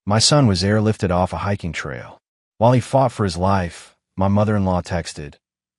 My son was airlifted off a hiking trail. While he fought for his life, my mother-in-law texted,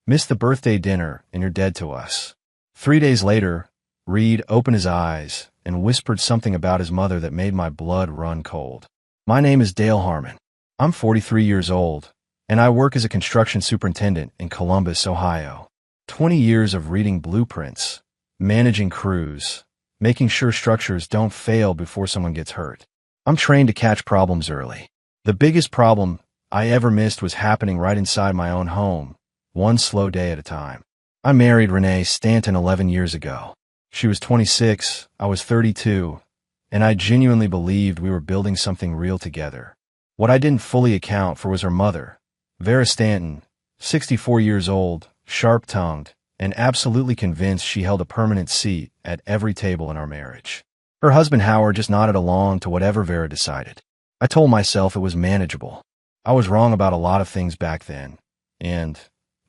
"Missed the birthday dinner and you're dead to us." 3 days later, Reed opened his eyes and whispered something about his mother that made my blood run cold. My name is Dale Harmon. I'm 43 years old, and I work as a construction superintendent in Columbus, Ohio. 20 years of reading blueprints, managing crews, making sure structures don't fail before someone gets hurt. I'm trained to catch problems early. The biggest problem I ever missed was happening right inside my own home, one slow day at a time. I married Renee Stanton 11 years ago. She was 26, I was 32, and I genuinely believed we were building something real together. What I didn't fully account for was her mother, Vera Stanton, 64 years old, sharp-tongued, and absolutely convinced she held a permanent seat at every table in our marriage. Her husband Howard just nodded along to whatever Vera decided. I told myself it was manageable. I was wrong about a lot of things back then, and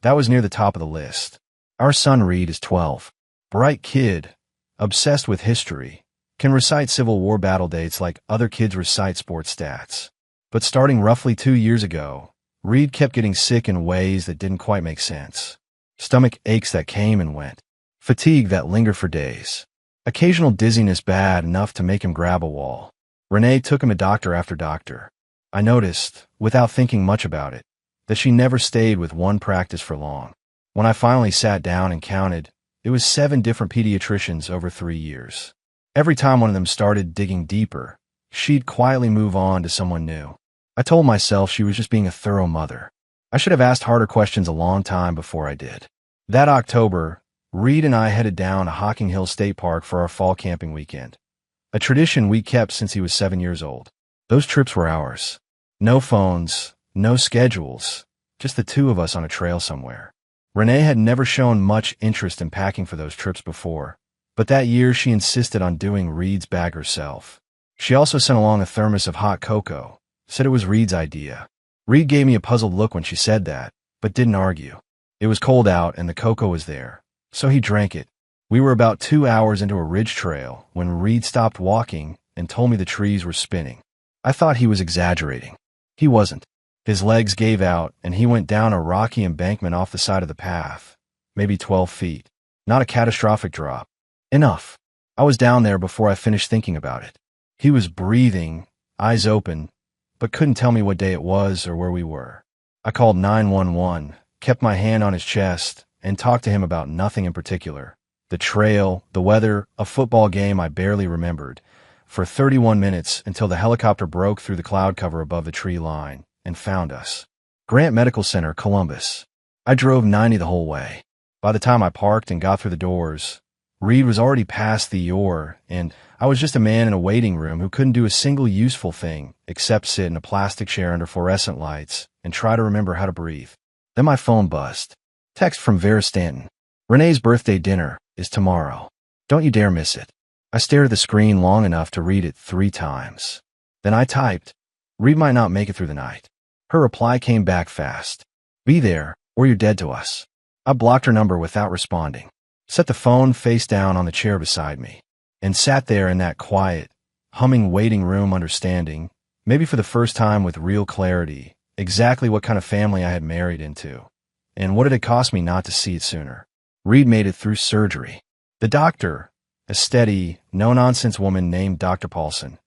that was near the top of the list. Our son Reed is 12. Bright kid, obsessed with history, can recite Civil War battle dates like other kids recite sports stats. But starting roughly 2 years ago, Reed kept getting sick in ways that didn't quite make sense. Stomach aches that came and went. Fatigue that lingered for days. Occasional dizziness bad enough to make him grab a wall. Renee took him to doctor after doctor. I noticed, without thinking much about it, that she never stayed with one practice for long. When I finally sat down and counted, it was 7 different pediatricians over 3 years. Every time one of them started digging deeper, she'd quietly move on to someone new. I told myself she was just being a thorough mother. I should have asked harder questions a long time before I did. That October, Reed and I headed down to Hocking Hill State Park for our fall camping weekend, a tradition we kept since he was 7 years old. Those trips were ours. No phones, no schedules, just the two of us on a trail somewhere. Renee had never shown much interest in packing for those trips before, but that year she insisted on doing Reed's bag herself. She also sent along a thermos of hot cocoa, said it was Reed's idea. Reed gave me a puzzled look when she said that, but didn't argue. It was cold out and the cocoa was there, so he drank it. We were about 2 hours into a ridge trail when Reed stopped walking and told me the trees were spinning. I thought he was exaggerating. He wasn't. His legs gave out and he went down a rocky embankment off the side of the path, maybe 12 feet. Not a catastrophic drop. Enough. I was down there before I finished thinking about it. He was breathing, eyes open, but couldn't tell me what day it was or where we were. I called 911, kept my hand on his chest, and talked to him about nothing in particular. The trail, the weather, a football game I barely remembered, for 31 minutes until the helicopter broke through the cloud cover above the tree line and found us. Grant Medical Center, Columbus. I drove 90 the whole way. By the time I parked and got through the doors, Reed was already past the ER, and I was just a man in a waiting room who couldn't do a single useful thing except sit in a plastic chair under fluorescent lights and try to remember how to breathe. Then my phone buzzed. Text from Vera Stanton. Renee's birthday dinner is tomorrow. Don't you dare miss it. I stared at the screen long enough to read it 3 times. Then I typed, Reed might not make it through the night. Her reply came back fast. Be there, or you're dead to us. I blocked her number without responding, set the phone face down on the chair beside me, and sat there in that quiet, humming waiting room understanding, maybe for the first time with real clarity, exactly what kind of family I had married into, and what it had cost me not to see it sooner. Reed made it through surgery. The doctor, a steady, no-nonsense woman named Dr. Paulson,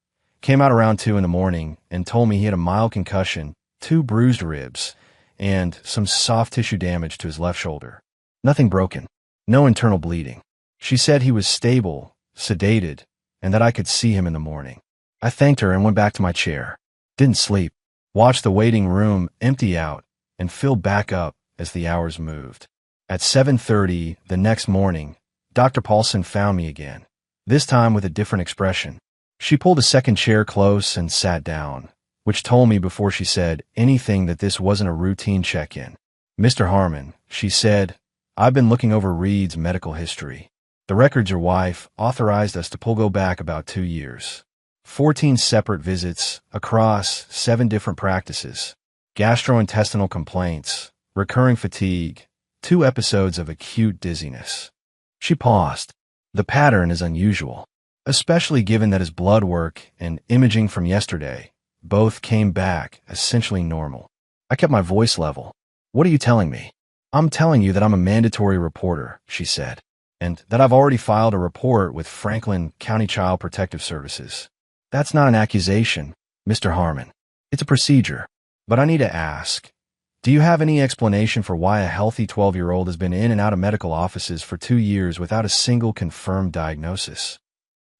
came out around 2 in the morning and told me he had a mild concussion, 2 bruised ribs, and some soft tissue damage to his left shoulder. Nothing broken. No internal bleeding. She said he was stable, sedated, and that I could see him in the morning. I thanked her and went back to my chair. Didn't sleep. Watched the waiting room empty out and fill back up as the hours moved. At 7:30 the next morning, Dr. Paulson found me again, this time with a different expression. She pulled a second chair close and sat down, which told me before she said anything that this wasn't a routine check-in. Mr. Harmon, she said, I've been looking over Reed's medical history. The records your wife authorized us to go back about 2 years. 14 separate visits across 7 different practices. Gastrointestinal complaints, recurring fatigue, 2 episodes of acute dizziness. She paused. The pattern is unusual, especially given that his blood work and imaging from yesterday Both came back essentially normal. I kept my voice level. What are you telling me? I'm telling you that I'm a mandatory reporter, she said, and that I've already filed a report with Franklin County Child Protective Services. That's not an accusation, Mr. Harmon. It's a procedure. But I need to ask, do you have any explanation for why a healthy 12-year-old has been in and out of medical offices for 2 years without a single confirmed diagnosis?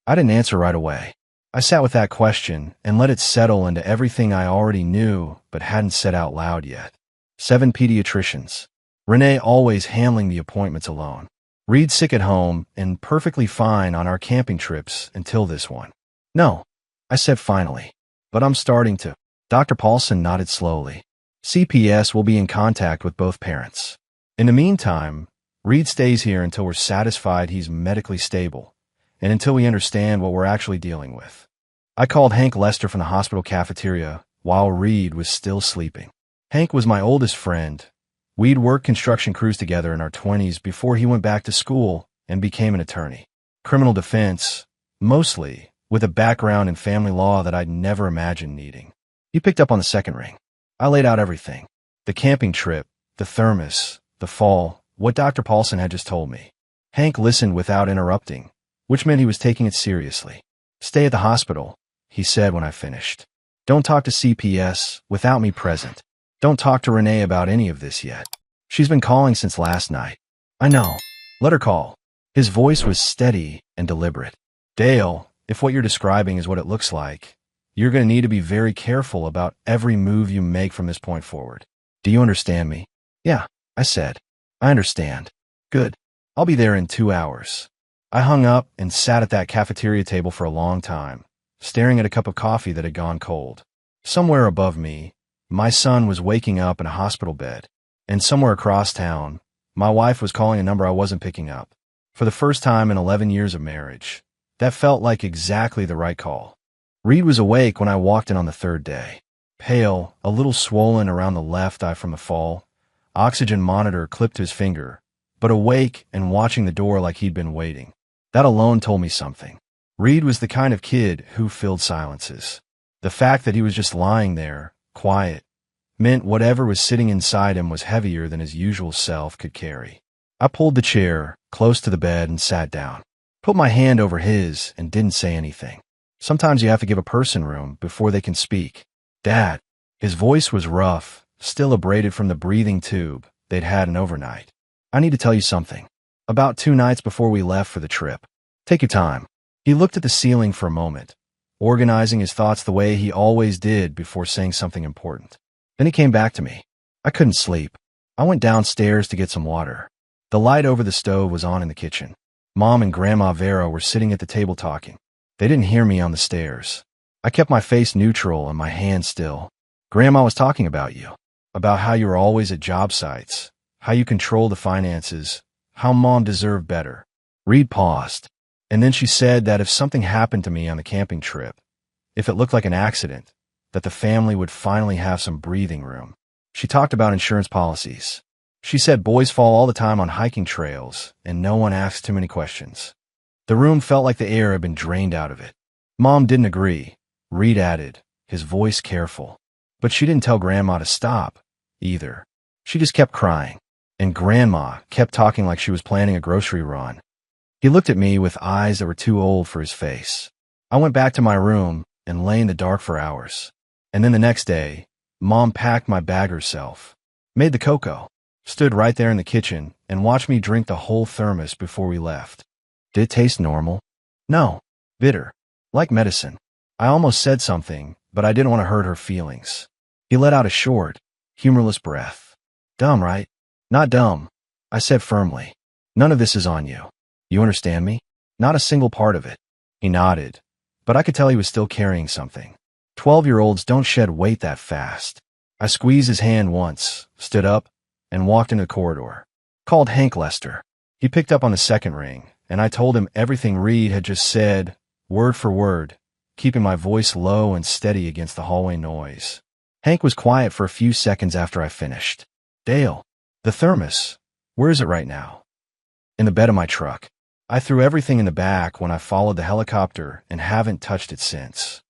I didn't answer right away. I sat with that question and let it settle into everything I already knew but hadn't said out loud yet. 7 pediatricians. Renee always handling the appointments alone. Reed sick at home and perfectly fine on our camping trips until this one. No, I said finally. But I'm starting to. Dr. Paulson nodded slowly. CPS will be in contact with both parents. In the meantime, Reed stays here until we're satisfied he's medically stable, and until we understand what we're actually dealing with. I called Hank Lester from the hospital cafeteria while Reed was still sleeping. Hank was my oldest friend. We'd worked construction crews together in our 20s before he went back to school and became an attorney. Criminal defense, mostly, with a background in family law that I'd never imagined needing. He picked up on the second ring. I laid out everything. The camping trip, the thermos, the fall, what Dr. Paulson had just told me. Hank listened without interrupting, which meant he was taking it seriously. Stay at the hospital, he said when I finished. Don't talk to CPS without me present. Don't talk to Renee about any of this yet. She's been calling since last night. I know. Let her call. His voice was steady and deliberate. Dale, if what you're describing is what it looks like, you're going to need to be very careful about every move you make from this point forward. Do you understand me? Yeah, I said. I understand. Good. I'll be there in 2 hours. I hung up and sat at that cafeteria table for a long time, staring at a cup of coffee that had gone cold. Somewhere above me, my son was waking up in a hospital bed, and somewhere across town, my wife was calling a number I wasn't picking up. For the first time in 11 years of marriage, that felt like exactly the right call. Reed was awake when I walked in on the 3rd day. Pale, a little swollen around the left eye from the fall, oxygen monitor clipped to his finger, but awake and watching the door like he'd been waiting. That alone told me something. Reed was the kind of kid who filled silences. The fact that he was just lying there, quiet, meant whatever was sitting inside him was heavier than his usual self could carry. I pulled the chair close to the bed and sat down, put my hand over his and didn't say anything. Sometimes you have to give a person room before they can speak. Dad. His voice was rough, still abraded from the breathing tube they'd had an overnight. I need to tell you something. About 2 nights before we left for the trip. Take your time. He looked at the ceiling for a moment, organizing his thoughts the way he always did before saying something important. Then he came back to me. I couldn't sleep. I went downstairs to get some water. The light over the stove was on in the kitchen. Mom and Grandma Vera were sitting at the table talking. They didn't hear me on the stairs. I kept my face neutral and my hands still. Grandma was talking about you, about how you were always at job sites, how you control the finances, how Mom deserved better. Reed paused, and then she said that if something happened to me on the camping trip, if it looked like an accident, that the family would finally have some breathing room. She talked about insurance policies. She said boys fall all the time on hiking trails, and no one asks too many questions. The room felt like the air had been drained out of it. Mom didn't agree, Reed added, his voice careful. But she didn't tell Grandma to stop, either. She just kept crying, and Grandma kept talking like she was planning a grocery run. He looked at me with eyes that were too old for his face. I went back to my room and lay in the dark for hours. And then the next day, Mom packed my bag herself, made the cocoa, stood right there in the kitchen, and watched me drink the whole thermos before we left. Did it taste normal? No. Bitter. Like medicine. I almost said something, but I didn't want to hurt her feelings. He let out a short, humorless breath. Dumb, right? Not dumb, I said firmly. None of this is on you. You understand me? Not a single part of it. He nodded, but I could tell he was still carrying something. 12-year-olds don't shed weight that fast. I squeezed his hand once, stood up, and walked into the corridor. Called Hank Lester. He picked up on the second ring, and I told him everything Reed had just said, word for word, keeping my voice low and steady against the hallway noise. Hank was quiet for a few seconds after I finished. Dale, the thermos, where is it right now? In the bed of my truck. I threw everything in the back when I followed the helicopter and haven't touched it since.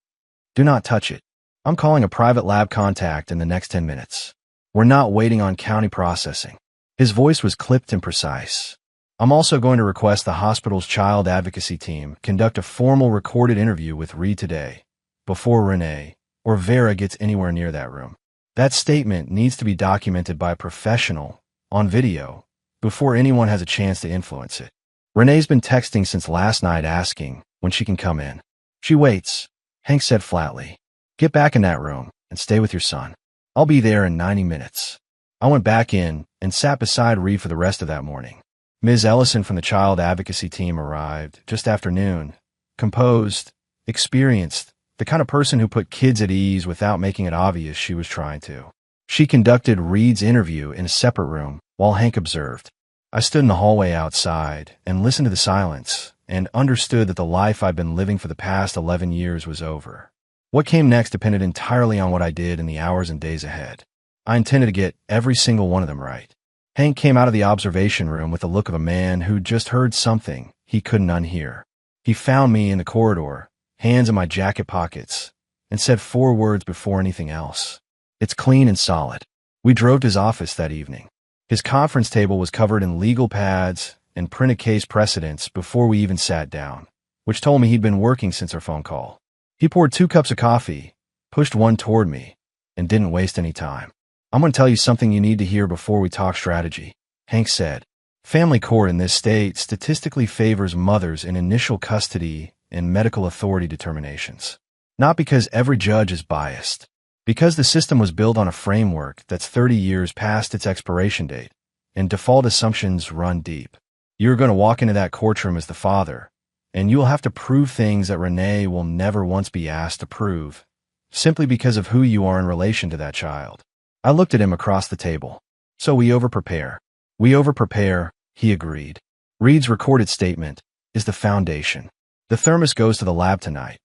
Do not touch it. I'm calling a private lab contact in the next 10 minutes. We're not waiting on county processing. His voice was clipped and precise. I'm also going to request the hospital's child advocacy team conduct a formal recorded interview with Reed today, before Renee or Vera gets anywhere near that room. That statement needs to be documented by a professional, on video, before anyone has a chance to influence it. Renee's been texting since last night asking when she can come in. She waits, Hank said flatly. Get back in that room and stay with your son. I'll be there in 90 minutes. I went back in and sat beside Reed for the rest of that morning. Ms. Ellison from the child advocacy team arrived just after noon, composed, experienced, the kind of person who put kids at ease without making it obvious she was trying to. She conducted Reed's interview in a separate room while Hank observed. I stood in the hallway outside and listened to the silence and understood that the life I'd been living for the past 11 years was over. What came next depended entirely on what I did in the hours and days ahead. I intended to get every single one of them right. Hank came out of the observation room with the look of a man who'd just heard something he couldn't unhear. He found me in the corridor, hands in my jacket pockets, and said 4 words before anything else. It's clean and solid. We drove to his office that evening. His conference table was covered in legal pads and printed case precedents before we even sat down, which told me he'd been working since our phone call. He poured 2 cups of coffee, pushed one toward me, and didn't waste any time. I'm going to tell you something you need to hear before we talk strategy, Hank said. Family court in this state statistically favors mothers in initial custody and medical authority determinations. Not because every judge is biased, because the system was built on a framework that's 30 years past its expiration date, and default assumptions run deep. You're going to walk into that courtroom as the father, and you'll have to prove things that Renee will never once be asked to prove, simply because of who you are in relation to that child. I looked at him across the table. So we over-prepare. We over-prepare, he agreed. Reed's recorded statement is the foundation. The thermos goes to the lab tonight.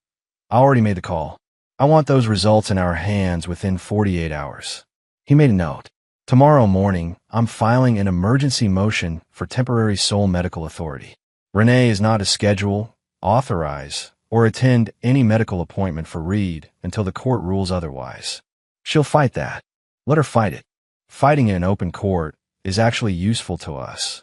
I already made the call. I want those results in our hands within 48 hours. He made a note. Tomorrow morning, I'm filing an emergency motion for temporary sole medical authority. Renee is not to schedule, authorize, or attend any medical appointment for Reed until the court rules otherwise. She'll fight that. Let her fight it. Fighting in open court is actually useful to us.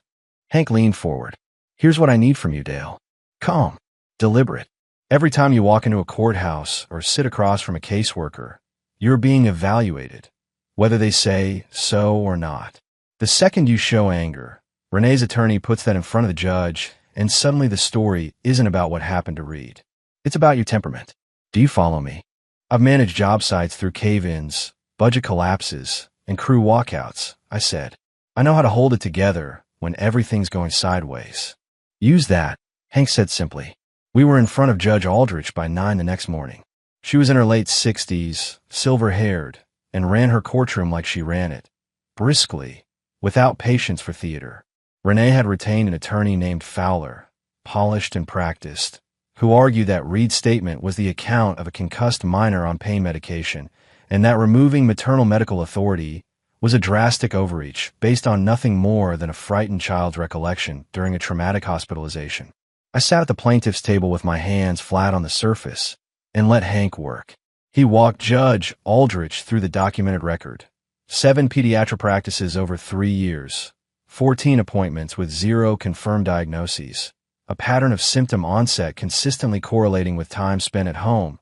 Hank leaned forward. Here's what I need from you, Dale. Calm. Deliberate. Every time you walk into a courthouse or sit across from a caseworker, you're being evaluated, whether they say so or not. The second you show anger, Renee's attorney puts that in front of the judge, and suddenly the story isn't about what happened to Reed. It's about your temperament. Do you follow me? I've managed job sites through cave-ins, budget collapses, and crew walkouts, I said. I know how to hold it together when everything's going sideways. Use that, Hank said simply. We were in front of Judge Aldrich by 9 the next morning. She was in her late 60s, silver-haired, and ran her courtroom like she ran it, briskly, without patience for theater. Renee had retained an attorney named Fowler, polished and practiced, who argued that Reed's statement was the account of a concussed minor on pain medication, and that removing maternal medical authority was a drastic overreach based on nothing more than a frightened child's recollection during a traumatic hospitalization. I sat at the plaintiff's table with my hands flat on the surface and let Hank work. He walked Judge Aldrich through the documented record. 7 pediatric practices over 3 years, 14 appointments with 0 confirmed diagnoses, a pattern of symptom onset consistently correlating with time spent at home,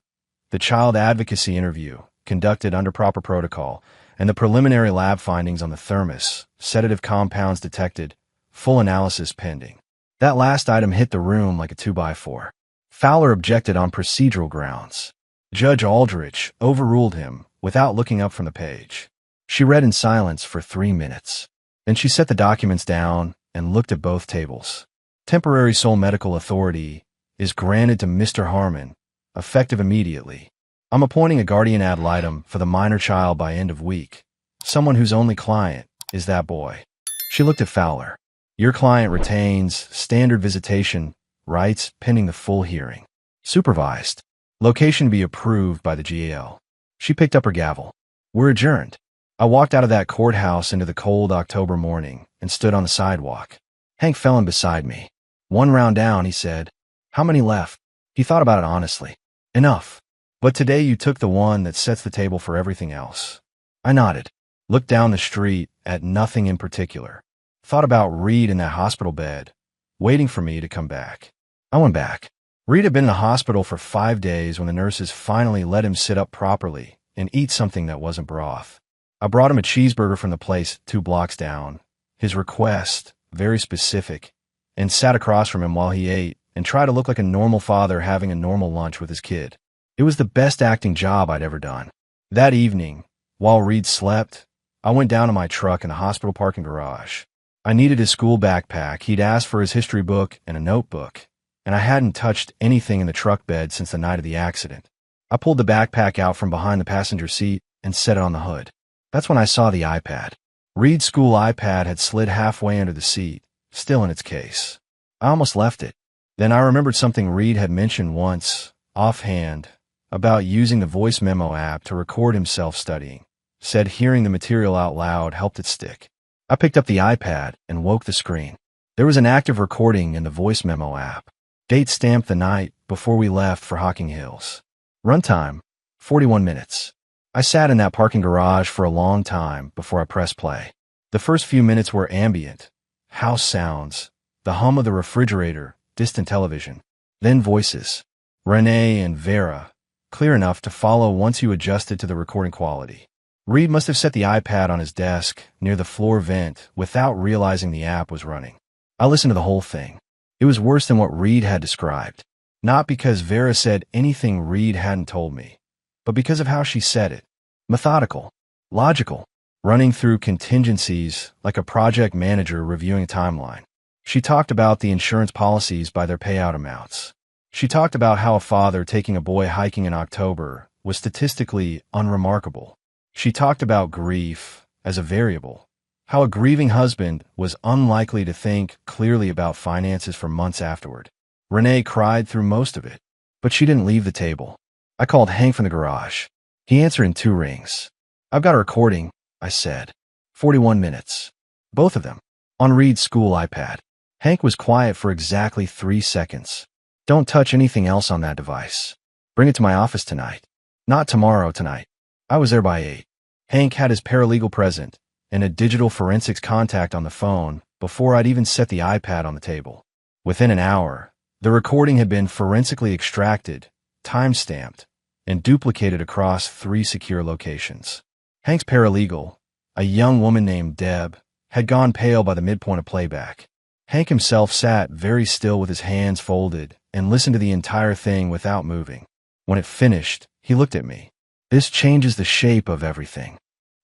the child advocacy interview conducted under proper protocol, and the preliminary lab findings on the thermos, sedative compounds detected, full analysis pending. That last item hit the room like a 2x4. Fowler objected on procedural grounds. Judge Aldrich overruled him without looking up from the page. She read in silence for 3 minutes. Then she set the documents down and looked at both tables. Temporary sole medical authority is granted to Mr. Harmon, effective immediately. I'm appointing a guardian ad litem for the minor child by end of week, someone whose only client is that boy. She looked at Fowler. Your client retains standard visitation rights pending the full hearing. Supervised. Location be approved by the GAL. She picked up her gavel. We're adjourned. I walked out of that courthouse into the cold October morning and stood on the sidewalk. Hank fell in beside me. 1 round down, he said. How many left? He thought about it honestly. Enough. But today you took the one that sets the table for everything else. I nodded, looked down the street at nothing in particular, thought about Reed in that hospital bed, waiting for me to come back. I went back. Reed had been in the hospital for 5 days when the nurses finally let him sit up properly and eat something that wasn't broth. I brought him a cheeseburger from the place 2 blocks down. His request, very specific, and sat across from him while he ate and tried to look like a normal father having a normal lunch with his kid. It was the best acting job I'd ever done. That evening, while Reed slept, I went down to my truck in the hospital parking garage. I needed his school backpack. He'd asked for his history book and a notebook, and I hadn't touched anything in the truck bed since the night of the accident. I pulled the backpack out from behind the passenger seat and set it on the hood. That's when I saw the iPad. Reed's school iPad had slid halfway under the seat, still in its case. I almost left it. Then I remembered something Reed had mentioned once, offhand, about using the voice memo app to record himself studying. Said hearing the material out loud helped it stick. I picked up the iPad and woke the screen. There was an active recording in the voice memo app. Date stamped the night before we left for Hocking Hills. Runtime, 41 minutes. I sat in that parking garage for a long time before I pressed play. The first few minutes were ambient, house sounds, the hum of the refrigerator, distant television. Then voices. Renee and Vera, clear enough to follow once you adjusted to the recording quality. Reed must have set the iPad on his desk near the floor vent without realizing the app was running. I listened to the whole thing. It was worse than what Reed had described. Not because Vera said anything Reed hadn't told me, but because of how she said it. Methodical, logical, running through contingencies like a project manager reviewing a timeline. She talked about the insurance policies by their payout amounts. She talked about how a father taking a boy hiking in October was statistically unremarkable. She talked about grief as a variable, how a grieving husband was unlikely to think clearly about finances for months afterward. Renee cried through most of it, but she didn't leave the table. I called Hank from the garage. He answered in 2 rings. I've got a recording, I said. 41 minutes. Both of them. On Reed's school iPad. Hank was quiet for exactly 3 seconds. Don't touch anything else on that device. Bring it to my office tonight. Not tomorrow, tonight. I was there by 8. Hank had his paralegal present and a digital forensics contact on the phone before I'd even set the iPad on the table. Within an hour, the recording had been forensically extracted, time-stamped, and duplicated across 3 secure locations. Hank's paralegal, a young woman named Deb, had gone pale by the midpoint of playback. Hank himself sat very still with his hands folded and listened to the entire thing without moving. When it finished, he looked at me. This changes the shape of everything.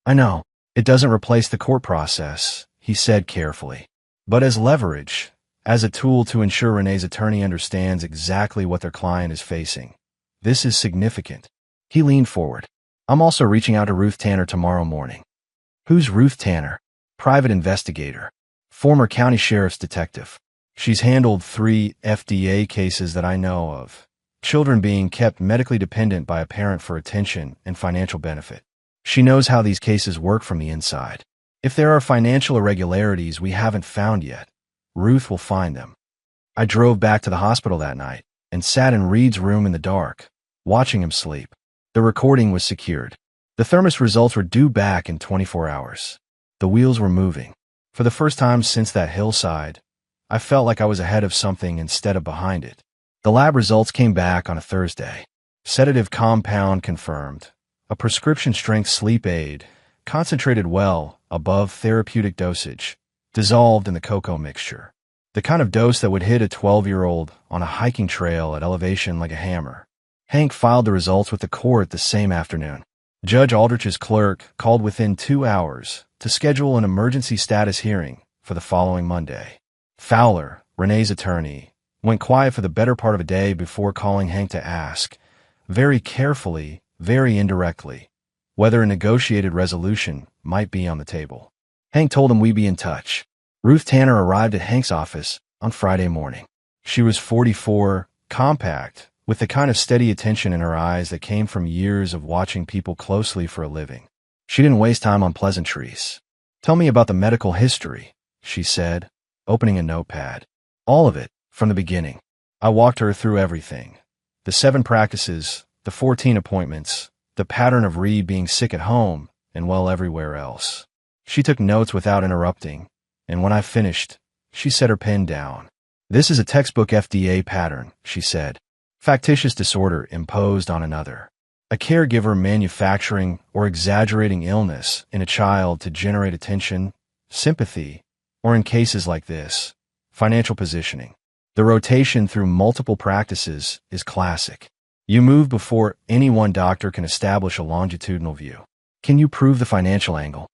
I know, it doesn't replace the court process, he said carefully. But as leverage, as a tool to ensure Renee's attorney understands exactly what their client is facing, this is significant. He leaned forward. I'm also reaching out to Ruth Tanner tomorrow morning. Who's Ruth Tanner? Private investigator. Former county sheriff's detective. She's handled 3 FDA cases that I know of. Children being kept medically dependent by a parent for attention and financial benefit. She knows how these cases work from the inside. If there are financial irregularities we haven't found yet, Ruth will find them. I drove back to the hospital that night and sat in Reed's room in the dark, watching him sleep. The recording was secured. The thermos results were due back in 24 hours. The wheels were moving. For the first time since that hillside, I felt like I was ahead of something instead of behind it. The lab results came back on a Thursday. Sedative compound confirmed. A prescription-strength sleep aid, concentrated well above therapeutic dosage, dissolved in the cocoa mixture. The kind of dose that would hit a 12-year-old on a hiking trail at elevation like a hammer. Hank filed the results with the court the same afternoon. Judge Aldrich's clerk called within 2 hours to schedule an emergency status hearing for the following Monday. Fowler, Renee's attorney, went quiet for the better part of a day before calling Hank to ask, very carefully, very indirectly, whether a negotiated resolution might be on the table. Hank told him we'd be in touch. Ruth Tanner arrived at Hank's office on Friday morning. She was 44, compact, with the kind of steady attention in her eyes that came from years of watching people closely for a living. She didn't waste time on pleasantries. Tell me about the medical history, she said, opening a notepad. All of it, from the beginning. I walked her through everything. The 7 practices, the the 14 appointments, the pattern of Reed being sick at home and well everywhere else. She took notes without interrupting, and when I finished, she set her pen down. "This is a textbook FDA pattern," she said. "Factitious disorder imposed on another. A caregiver manufacturing or exaggerating illness in a child to generate attention, sympathy, or in cases like this, financial positioning. The rotation through multiple practices is classic. You move before any one doctor can establish a longitudinal view. Can you prove the financial angle?"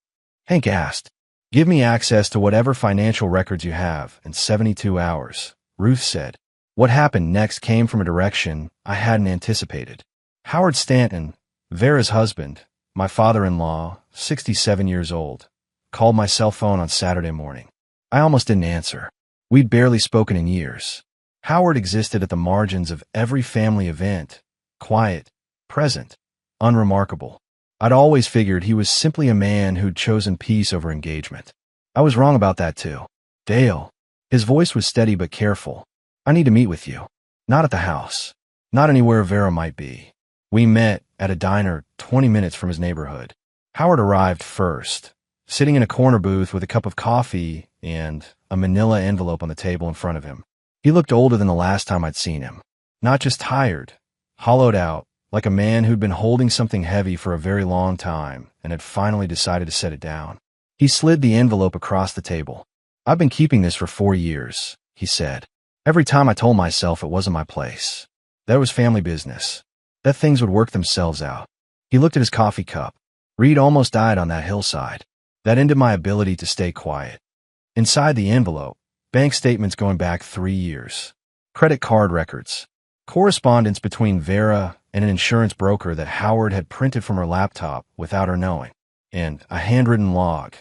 Hank asked. "Give me access to whatever financial records you have in 72 hours, Ruth said. What happened next came from a direction I hadn't anticipated. Howard Stanton, Vera's husband, my father-in-law, 67 years old, called my cell phone on Saturday morning. I almost didn't answer. We'd barely spoken in years. Howard existed at the margins of every family event, quiet, present, unremarkable. I'd always figured he was simply a man who'd chosen peace over engagement. I was wrong about that too. "Dale." His voice was steady but careful. "I need to meet with you. Not at the house. Not anywhere Vera might be." We met at a diner 20 minutes from his neighborhood. Howard arrived first, sitting in a corner booth with a cup of coffee and a manila envelope on the table in front of him. He looked older than the last time I'd seen him. Not just tired, hollowed out, like a man who'd been holding something heavy for a very long time and had finally decided to set it down. He slid the envelope across the table. "I've been keeping this for 4 years, he said. Every time I told myself it wasn't my place. That was family business. That things would work themselves out." He looked at his coffee cup. "Reed almost died on that hillside. That ended my ability to stay quiet." Inside the envelope, bank statements going back 3 years. Credit card records. Correspondence between Vera and an insurance broker that Howard had printed from her laptop without her knowing. And a handwritten log.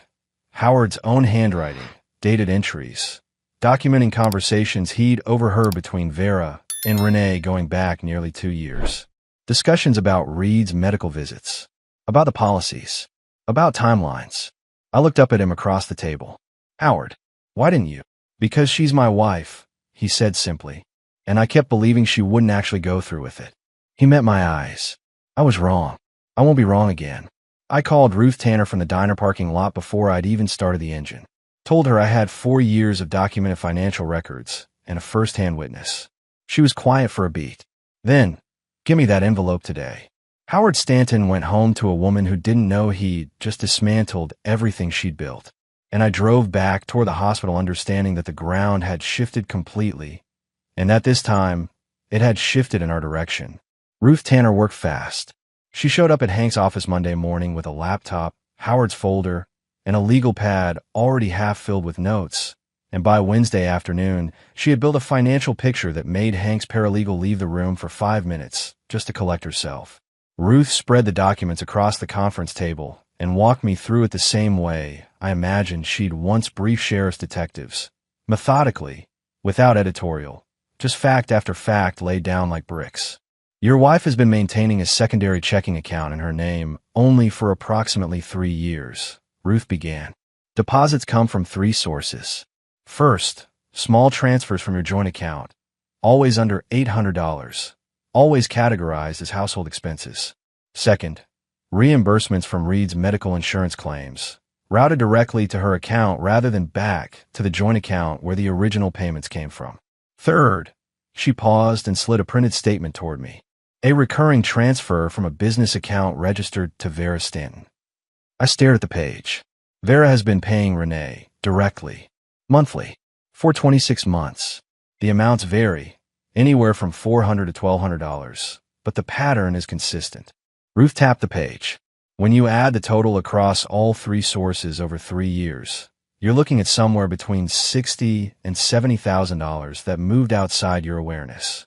Howard's own handwriting, dated entries, documenting conversations he'd overheard between Vera and Renee going back nearly 2 years. Discussions about Reed's medical visits, about the policies, about timelines. I looked up at him across the table. "Howard, why didn't you?" "Because she's my wife," he said simply, and I kept believing she wouldn't actually go through with it. He met my eyes. "I was wrong. I won't be wrong again." I called Ruth Tanner from the diner parking lot before I'd even started the engine. Told her I had 4 years of documented financial records and a first-hand witness. She was quiet for a beat. Then, "Give me that envelope today." Howard Stanton went home to a woman who didn't know he'd just dismantled everything she'd built. And I drove back toward the hospital understanding that the ground had shifted completely, and that this time, it had shifted in our direction. Ruth Tanner worked fast. She showed up at Hank's office Monday morning with a laptop, Howard's folder, and a legal pad already half filled with notes, and by Wednesday afternoon, she had built a financial picture that made Hank's paralegal leave the room for 5 minutes just to collect herself. Ruth spread the documents across the conference table and walked me through it the same way I imagined she'd once briefed sheriff's detectives, methodically, without editorial, just fact after fact laid down like bricks. "Your wife has been maintaining a secondary checking account in her name only for approximately 3 years, Ruth began. "Deposits come from 3 sources. First, small transfers from your joint account, always under $800, always categorized as household expenses. Second, reimbursements from Reed's medical insurance claims, routed directly to her account rather than back to the joint account where the original payments came from. Third," she paused and slid a printed statement toward me, "a recurring transfer from a business account registered to Vera Stanton." I stared at the page. Vera has been paying Renee directly, monthly, for 26 months. The amounts vary, anywhere from $400 to $1,200, but the pattern is consistent. Ruth tapped the page. "When you add the total across all 3 sources over 3 years, you're looking at somewhere between $60,000 and $70,000 that moved outside your awareness."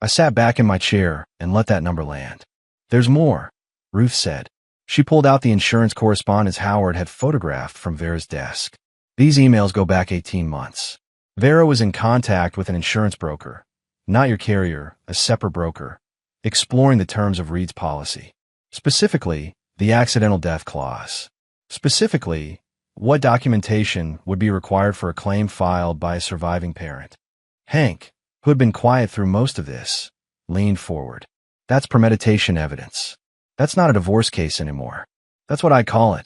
I sat back in my chair and let that number land. "There's more," Ruth said. She pulled out the insurance correspondence Howard had photographed from Vera's desk. "These emails go back 18 months. Vera was in contact with an insurance broker, not your carrier, a separate broker, exploring the terms of Reed's policy. Specifically, the accidental death clause. Specifically, what documentation would be required for a claim filed by a surviving parent. Hank, who had been quiet through most of this, leaned forward. That's premeditation evidence. That's not a divorce case anymore. That's what I call it,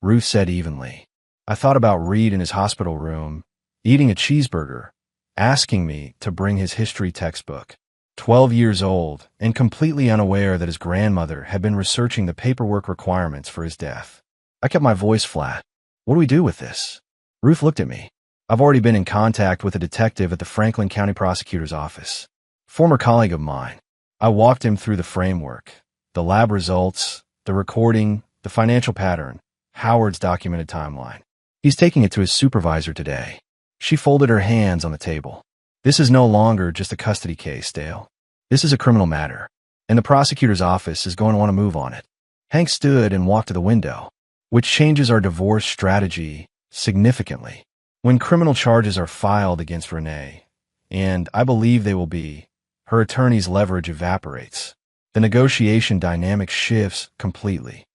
Ruth said evenly. I thought about Reed in his hospital room, eating a cheeseburger, asking me to bring his history textbook. 12 years old and completely unaware that his grandmother had been researching the paperwork requirements for his death. I kept my voice flat. What do we do with this? Ruth looked at me. I've already been in contact with a detective at the Franklin County Prosecutor's Office. Former colleague of mine. I walked him through the framework, the lab results, the recording, the financial pattern, Howard's documented timeline. He's taking it to his supervisor today. She folded her hands on the table. This is no longer just a custody case, Dale. This is a criminal matter, and the prosecutor's office is going to want to move on it. Hank stood and walked to the window, which changes our divorce strategy significantly. When criminal charges are filed against Renee, and I believe they will be, her attorney's leverage evaporates. The negotiation dynamic shifts completely.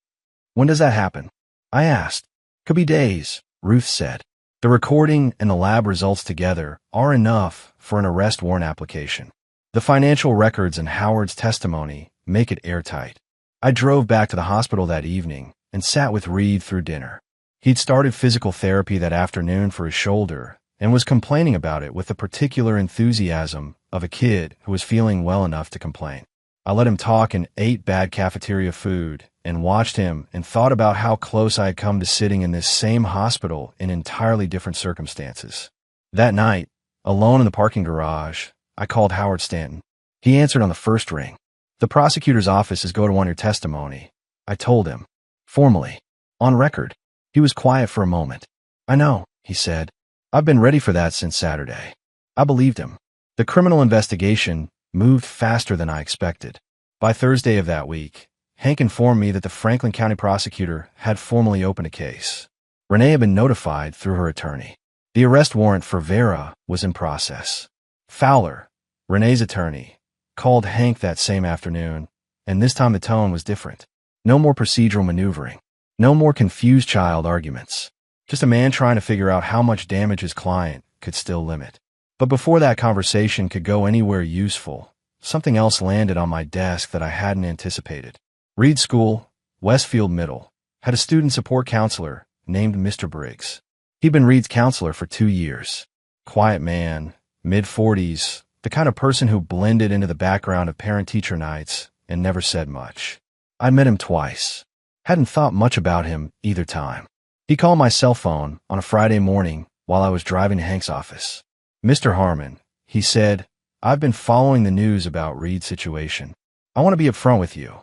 When does that happen? I asked. Could be days, Ruth said. The recording and the lab results together are enough for an arrest warrant application. The financial records and Howard's testimony make it airtight. I drove back to the hospital that evening and sat with Reed through dinner. He'd started physical therapy that afternoon for his shoulder and was complaining about it with the particular enthusiasm of a kid who was feeling well enough to complain. I let him talk and ate bad cafeteria food and watched him and thought about how close I had come to sitting in this same hospital in entirely different circumstances. That night, alone in the parking garage, I called Howard Stanton. He answered on the first ring. The prosecutor's office is going to want your testimony, I told him. Formally. On record. He was quiet for a moment. I know, he said. I've been ready for that since Saturday. I believed him. The criminal investigation moved faster than I expected. By Thursday of that week, Hank informed me that the Franklin County prosecutor had formally opened a case. Renee had been notified through her attorney. The arrest warrant for Vera was in process. Fowler, Renee's attorney, called Hank that same afternoon, and this time the tone was different. No more procedural maneuvering. No more confused child arguments. Just a man trying to figure out how much damage his client could still limit. But before that conversation could go anywhere useful, something else landed on my desk that I hadn't anticipated. Reed School, Westfield Middle, had a student support counselor named Mr. Briggs. He'd been Reed's counselor for 2 years. Quiet man, mid-40s, the kind of person who blended into the background of parent-teacher nights and never said much. I'd met him twice. Hadn't thought much about him either time. He called my cell phone on a Friday morning while I was driving to Hank's office. Mr. Harmon, he said, I've been following the news about Reed's situation. I want to be upfront with you.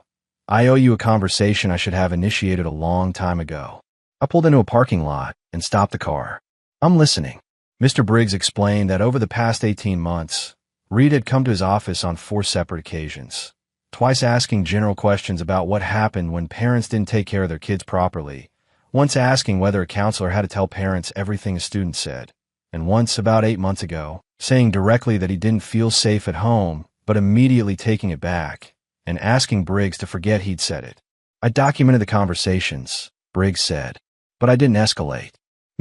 I owe you a conversation I should have initiated a long time ago. I pulled into a parking lot and stopped the car. I'm listening. Mr. Briggs explained that over the past 18 months, Reed had come to his office on 4 separate occasions. Twice asking general questions about what happened when parents didn't take care of their kids properly, once asking whether a counselor had to tell parents everything a student said, and once about 8 months ago, saying directly that he didn't feel safe at home, but immediately taking it back, and asking Briggs to forget he'd said it. I documented the conversations, Briggs said, but I didn't escalate.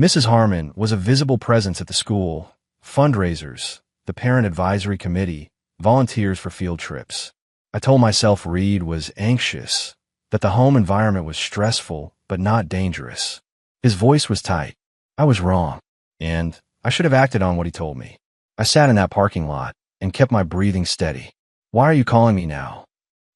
Mrs. Harmon was a visible presence at the school, fundraisers, the parent advisory committee, volunteers for field trips. I told myself Reed was anxious, that the home environment was stressful but not dangerous. His voice was tight. I was wrong, and I should have acted on what he told me. I sat in that parking lot and kept my breathing steady. Why are you calling me now?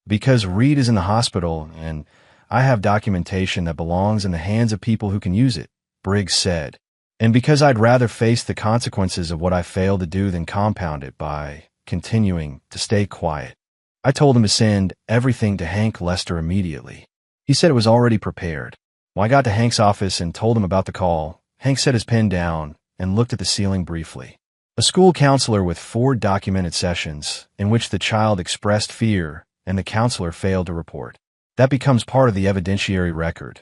Because Reed is in the hospital and I have documentation that belongs in the hands of people who can use it, Briggs said. And because I'd rather face the consequences of what I failed to do than compound it by continuing to stay quiet. I told him to send everything to Hank Lester immediately. He said it was already prepared. When I got to Hank's office and told him about the call, Hank set his pen down and looked at the ceiling briefly. A school counselor with 4 documented sessions in which the child expressed fear and the counselor failed to report. That becomes part of the evidentiary record,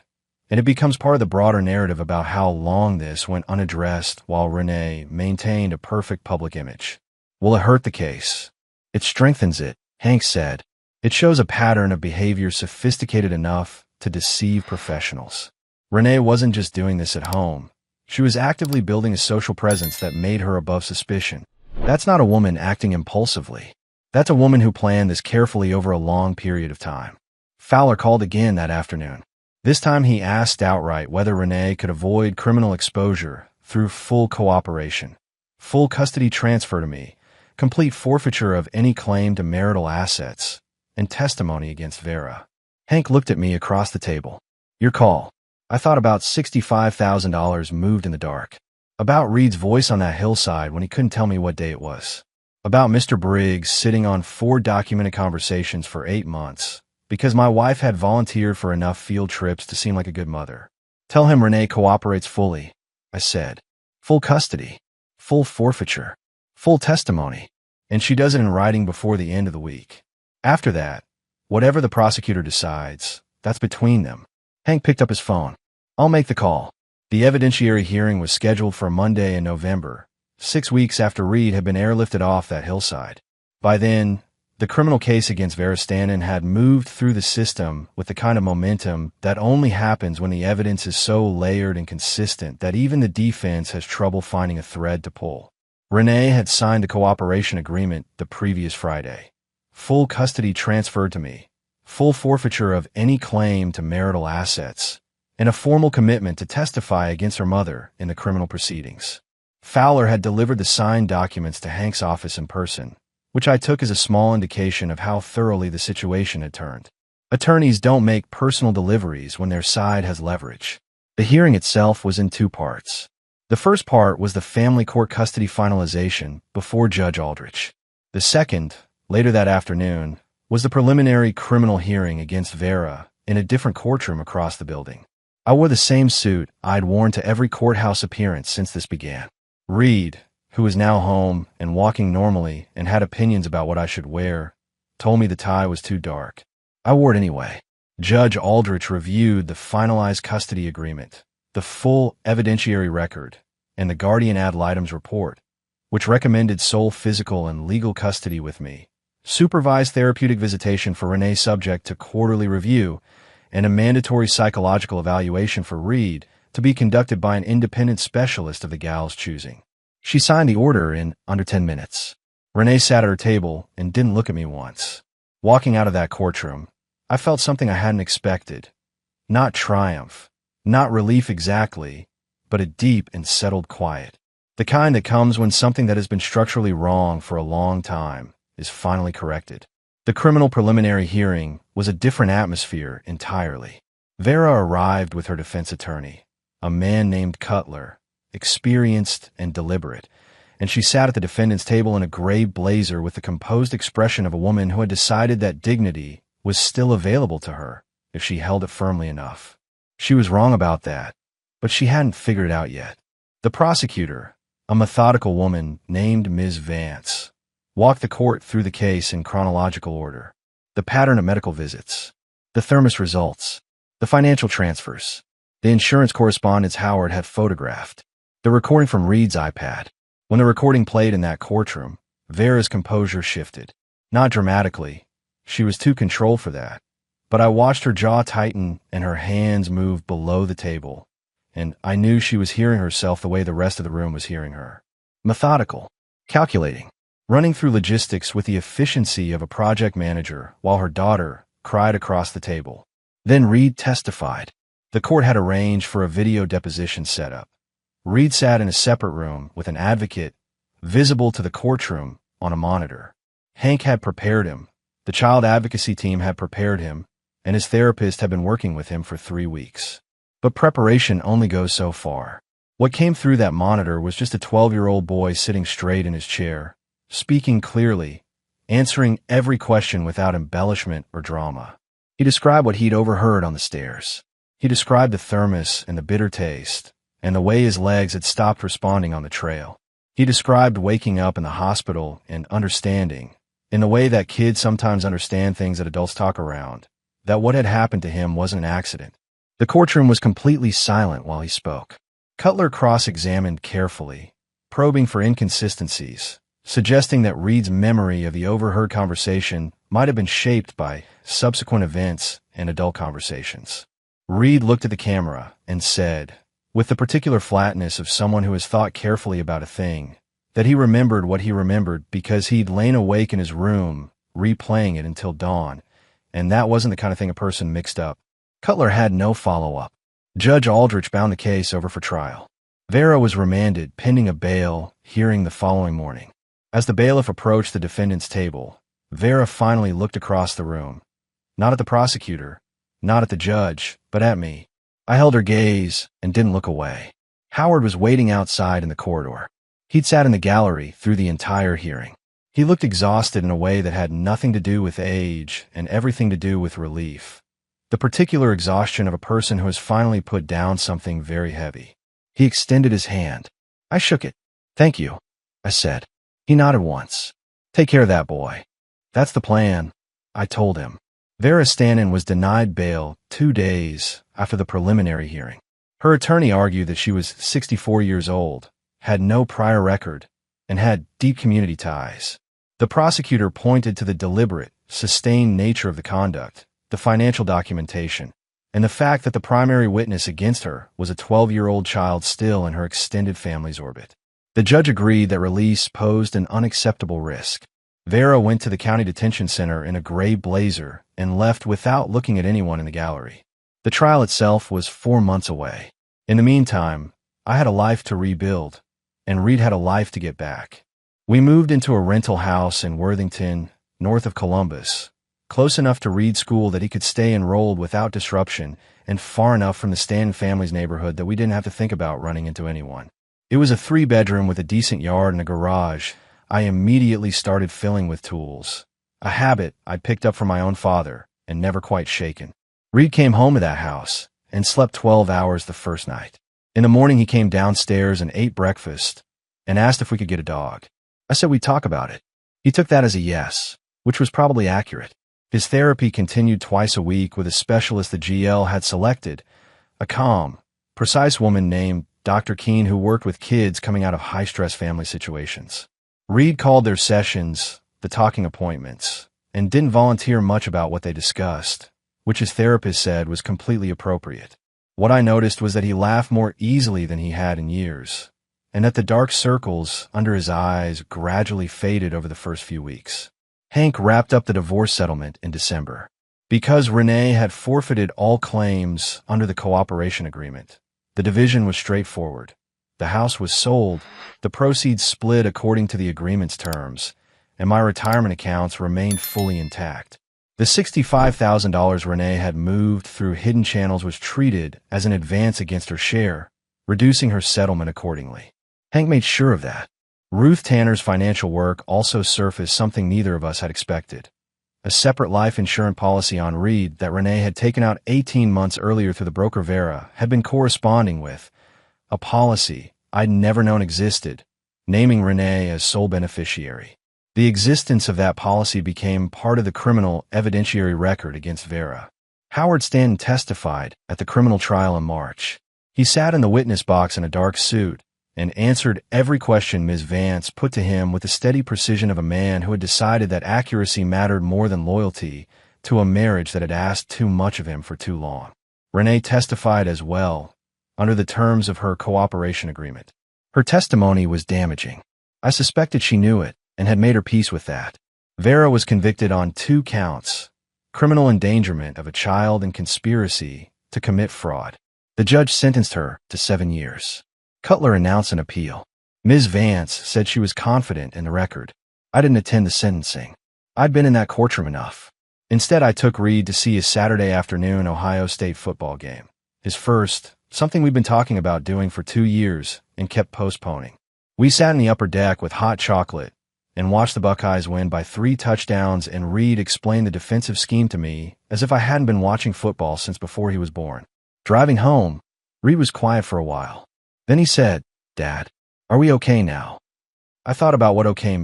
and it becomes part of the broader narrative about how long this went unaddressed while Renee maintained a perfect public image. Will it hurt the case? It strengthens it, Hank said. It shows a pattern of behavior sophisticated enough to deceive professionals. Renee wasn't just doing this at home. She was actively building a social presence that made her above suspicion. That's not a woman acting impulsively. That's a woman who planned this carefully over a long period of time. Fowler called again that afternoon. This time he asked outright whether Renee could avoid criminal exposure through full cooperation, full custody transfer to me, complete forfeiture of any claim to marital assets, and testimony against Vera. Hank looked at me across the table. Your call. I thought about $65,000 moved in the dark. About Reed's voice on that hillside when he couldn't tell me what day it was. About Mr. Briggs sitting on 4 documented conversations for 8 months because my wife had volunteered for enough field trips to seem like a good mother. Tell him Renee cooperates fully, I said. Full custody, full forfeiture, full testimony, and she does it in writing before the end of the week. After that, whatever the prosecutor decides, that's between them. Hank picked up his phone. I'll make the call. The evidentiary hearing was scheduled for Monday in November, 6 weeks after Reed had been airlifted off that hillside. By then, the criminal case against Vera Stanton had moved through the system with the kind of momentum that only happens when the evidence is so layered and consistent that even the defense has trouble finding a thread to pull. Renee had signed the cooperation agreement the previous Friday. Full custody transferred to me, full forfeiture of any claim to marital assets, and a formal commitment to testify against her mother in the criminal proceedings. Fowler had delivered the signed documents to Hank's office in person, which I took as a small indication of how thoroughly the situation had turned. Attorneys don't make personal deliveries when their side has leverage. The hearing itself was in 2 parts. The first part was the family court custody finalization before Judge Aldrich. The second, later that afternoon, was the preliminary criminal hearing against Vera in a different courtroom across the building. I wore the same suit I'd worn to every courthouse appearance since this began. Reed, who was now home and walking normally and had opinions about what I should wear, told me the tie was too dark. I wore it anyway. Judge Aldrich reviewed the finalized custody agreement, the full evidentiary record, and the guardian ad litem's report, which recommended sole physical and legal custody with me, supervised therapeutic visitation for Renee subject to quarterly review, and a mandatory psychological evaluation for Reed to be conducted by an independent specialist of the gal's choosing. She signed the order in under 10 minutes. Renee sat at her table and didn't look at me once. Walking out of that courtroom, I felt something I hadn't expected. Not triumph, not relief exactly, but a deep and settled quiet. The kind that comes when something that has been structurally wrong for a long time is finally corrected. The criminal preliminary hearing was a different atmosphere entirely. Vera arrived with her defense attorney, a man named Cutler, experienced and deliberate, and she sat at the defendant's table in a gray blazer with the composed expression of a woman who had decided that dignity was still available to her if she held it firmly enough. She was wrong about that, but she hadn't figured it out yet. The prosecutor, a methodical woman named Ms. Vance, walked the court through the case in chronological order. The pattern of medical visits, the thermos results, the financial transfers, the insurance correspondence Howard had photographed, the recording from Reed's iPad. When the recording played in that courtroom, Vera's composure shifted. Not dramatically. She was too controlled for that. But I watched her jaw tighten and her hands move below the table, and I knew she was hearing herself the way the rest of the room was hearing her. Methodical, calculating, running through logistics with the efficiency of a project manager while her daughter cried across the table. Then Reed testified. The court had arranged for a video deposition setup. Reed sat in a separate room with an advocate, visible to the courtroom on a monitor. Hank had prepared him. The child advocacy team had prepared him, and his therapist had been working with him for 3 weeks. But preparation only goes so far. What came through that monitor was just a 12-year-old boy sitting straight in his chair, speaking clearly, answering every question without embellishment or drama. He described what he'd overheard on the stairs. He described the thermos and the bitter taste, and the way his legs had stopped responding on the trail. He described waking up in the hospital and understanding, in the way that kids sometimes understand things that adults talk around, that what had happened to him wasn't an accident. The courtroom was completely silent while he spoke. Cutler cross-examined carefully, probing for inconsistencies, suggesting that Reed's memory of the overheard conversation might have been shaped by subsequent events and adult conversations. Reed looked at the camera and said, with the particular flatness of someone who has thought carefully about a thing, that he remembered what he remembered because he'd lain awake in his room, replaying it until dawn, and that wasn't the kind of thing a person mixed up. Cutler had no follow-up. Judge Aldrich bound the case over for trial. Vera was remanded, pending a bail hearing the following morning. As the bailiff approached the defendant's table, Vera finally looked across the room. Not at the prosecutor, not at the judge, but at me. I held her gaze and didn't look away. Howard was waiting outside in the corridor. He'd sat in the gallery through the entire hearing. He looked exhausted in a way that had nothing to do with age and everything to do with relief. The particular exhaustion of a person who has finally put down something very heavy. He extended his hand. I shook it. "Thank you," I said. He nodded once. "Take care of that boy." "That's the plan," I told him. Vera Stanton was denied bail 2 days after the preliminary hearing. Her attorney argued that she was 64 years old, had no prior record, and had deep community ties. The prosecutor pointed to the deliberate, sustained nature of the conduct, the financial documentation, and the fact that the primary witness against her was a 12-year-old child still in her extended family's orbit. The judge agreed that release posed an unacceptable risk. Vera went to the county detention center in a gray blazer and left without looking at anyone in the gallery. The trial itself was 4 months away. In the meantime, I had a life to rebuild, and Reed had a life to get back. We moved into a rental house in Worthington, north of Columbus, close enough to Reed's school that he could stay enrolled without disruption, and far enough from the Stanton family's neighborhood that we didn't have to think about running into anyone. It was a 3-bedroom with a decent yard and a garage. I immediately started filling with tools, a habit I'd picked up from my own father and never quite shaken. Reed came home to that house and slept 12 hours the first night. In the morning, he came downstairs and ate breakfast and asked if we could get a dog. I said we'd talk about it. He took that as a yes, which was probably accurate. His therapy continued twice a week with a specialist the GL had selected, a calm, precise woman named Dr. Keene who worked with kids coming out of high-stress family situations. Reed called their sessions the talking appointments and didn't volunteer much about what they discussed, which his therapist said was completely appropriate. What I noticed was that he laughed more easily than he had in years, and that the dark circles under his eyes gradually faded over the first few weeks. Hank wrapped up the divorce settlement in December. Because Renee had forfeited all claims under the cooperation agreement, the division was straightforward. The house was sold, the proceeds split according to the agreement's terms, and my retirement accounts remained fully intact. The $65,000 Renee had moved through hidden channels was treated as an advance against her share, reducing her settlement accordingly. Hank made sure of that. Ruth Tanner's financial work also surfaced something neither of us had expected. A separate life insurance policy on Reed that Renee had taken out 18 months earlier through the broker Vera had been corresponding with, a policy I'd never known existed, naming Renee as sole beneficiary. The existence of that policy became part of the criminal evidentiary record against Vera. Howard Stanton testified at the criminal trial in March. He sat in the witness box in a dark suit and answered every question Ms. Vance put to him with the steady precision of a man who had decided that accuracy mattered more than loyalty to a marriage that had asked too much of him for too long. Renee testified as well, under the terms of her cooperation agreement. Her testimony was damaging. I suspected she knew it and had made her peace with that. Vera was convicted on 2 counts, criminal endangerment of a child and conspiracy to commit fraud. The judge sentenced her to 7 years. Cutler announced an appeal. Ms. Vance said she was confident in the record. I didn't attend the sentencing. I'd been in that courtroom enough. Instead, I took Reed to see his Saturday afternoon Ohio State football game. His first, something we'd been talking about doing for 2 years and kept postponing. We sat in the upper deck with hot chocolate and watched the Buckeyes win by 3 touchdowns, and Reed explained the defensive scheme to me as if I hadn't been watching football since before he was born. Driving home, Reed was quiet for a while. Then he said, "Dad, are we okay now?" I thought about what okay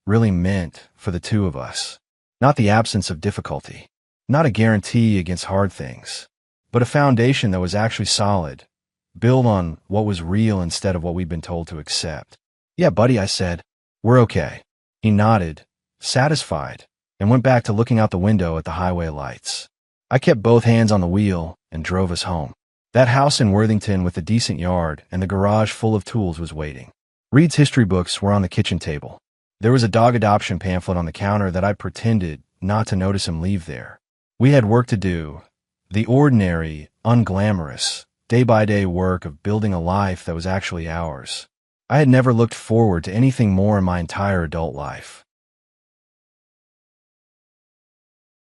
really meant for the two of us. Not the absence of difficulty, not a guarantee against hard things, but a foundation that was actually solid, built on what was real instead of what we'd been told to accept. "Yeah, buddy," I said. "We're okay." He nodded, satisfied, and went back to looking out the window at the highway lights. I kept both hands on the wheel and drove us home. That house in Worthington with a decent yard and the garage full of tools was waiting. Reed's history books were on the kitchen table. There was a dog adoption pamphlet on the counter that I pretended not to notice him leave there. We had work to do, the ordinary, unglamorous, day-by-day work of building a life that was actually ours. I had never looked forward to anything more in my entire adult life.